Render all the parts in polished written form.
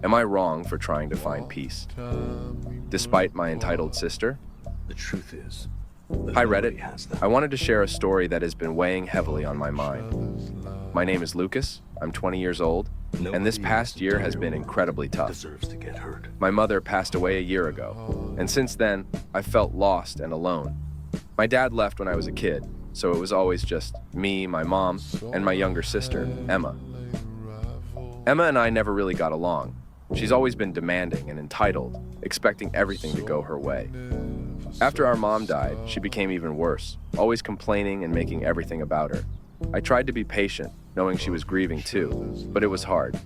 Am I wrong for trying to find peace, despite my entitled sister? The truth is, Hi, that nobody Reddit. has them. I wanted to share a story that has been weighing heavily on my mind. My name is Lucas. I'm 20 years old, and this Nobody past year has been incredibly tough. deserves to get hurt. My mother passed away a year ago, and since then, I felt lost and alone. My dad left when I was a kid, so it was always just me, my mom, and my younger sister, Emma. Emma and I never really got along. She's always been demanding and entitled, expecting everything to go her way. After our mom died, she became even worse, always complaining and making everything about her. I tried to be patient, knowing she was grieving too, but it was hard.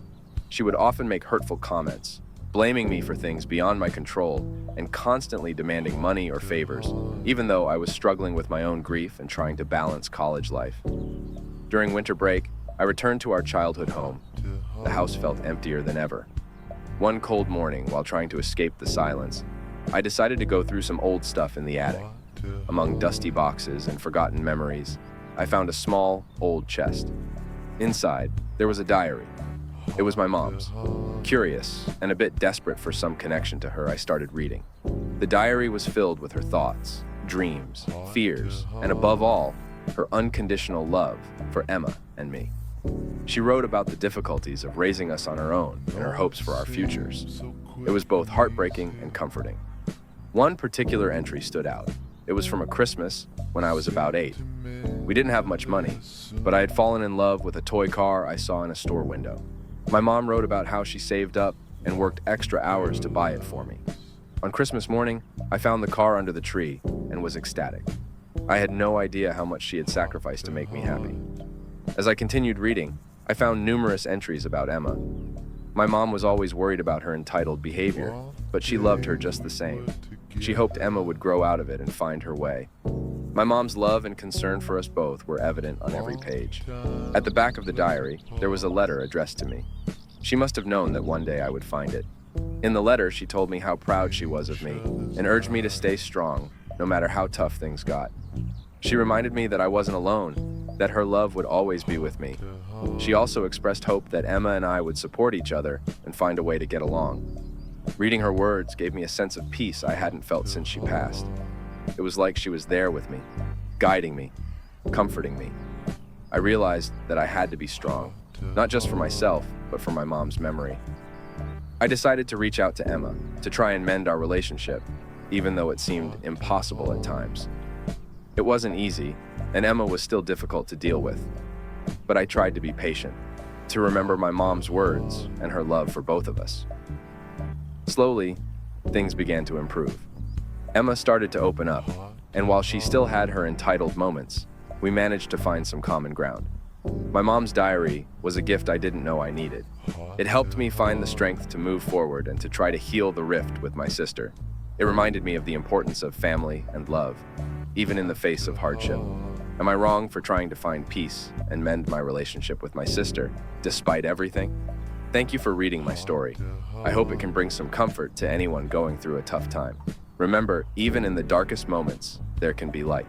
She would often make hurtful comments, blaming me for things beyond my control, and constantly demanding money or favors, even though I was struggling with my own grief and trying to balance college life. During winter break, I returned to our childhood home. The house felt emptier than ever. One cold morning, while trying to escape the silence, I decided to go through some old stuff in the attic. Among dusty boxes and forgotten memories, I found a small, old chest. Inside, there was a diary. It was my mom's. Curious and a bit desperate for some connection to her, I started reading. The diary was filled with her thoughts, dreams, fears, and above all, her unconditional love for Emma and me. She wrote about the difficulties of raising us on her own and her hopes for our futures. It was both heartbreaking and comforting. One particular entry stood out. It was from a Christmas when I was about 8. We didn't have much money, but I had fallen in love with a toy car I saw in a store window. My mom wrote about how she saved up and worked extra hours to buy it for me. On Christmas morning, I found the car under the tree and was ecstatic. I had no idea how much she had sacrificed to make me happy. As I continued reading, I found numerous entries about Emma. My mom was always worried about her entitled behavior, but she loved her just the same. She hoped Emma would grow out of it and find her way. My mom's love and concern for us both were evident on every page. At the back of the diary, there was a letter addressed to me. She must have known that one day I would find it. In the letter, she told me how proud she was of me and urged me to stay strong, no matter how tough things got. She reminded me that I wasn't alone, that her love would always be with me. She also expressed hope that Emma and I would support each other and find a way to get along. Reading her words gave me a sense of peace I hadn't felt since she passed. It was like she was there with me, guiding me, comforting me. I realized that I had to be strong, not just for myself, but for my mom's memory. I decided to reach out to Emma to try and mend our relationship, even though it seemed impossible at times. It wasn't easy, and Emma was still difficult to deal with. But I tried to be patient, to remember my mom's words and her love for both of us. Slowly, things began to improve. Emma started to open up, and while she still had her entitled moments, we managed to find some common ground. My mom's diary was a gift I didn't know I needed. It helped me find the strength to move forward and to try to heal the rift with my sister. It reminded me of the importance of family and love, even in the face of hardship. Am I wrong for trying to find peace and mend my relationship with my sister, despite everything? Thank you for reading my story. I hope it can bring some comfort to anyone going through a tough time. Remember, even in the darkest moments, there can be light.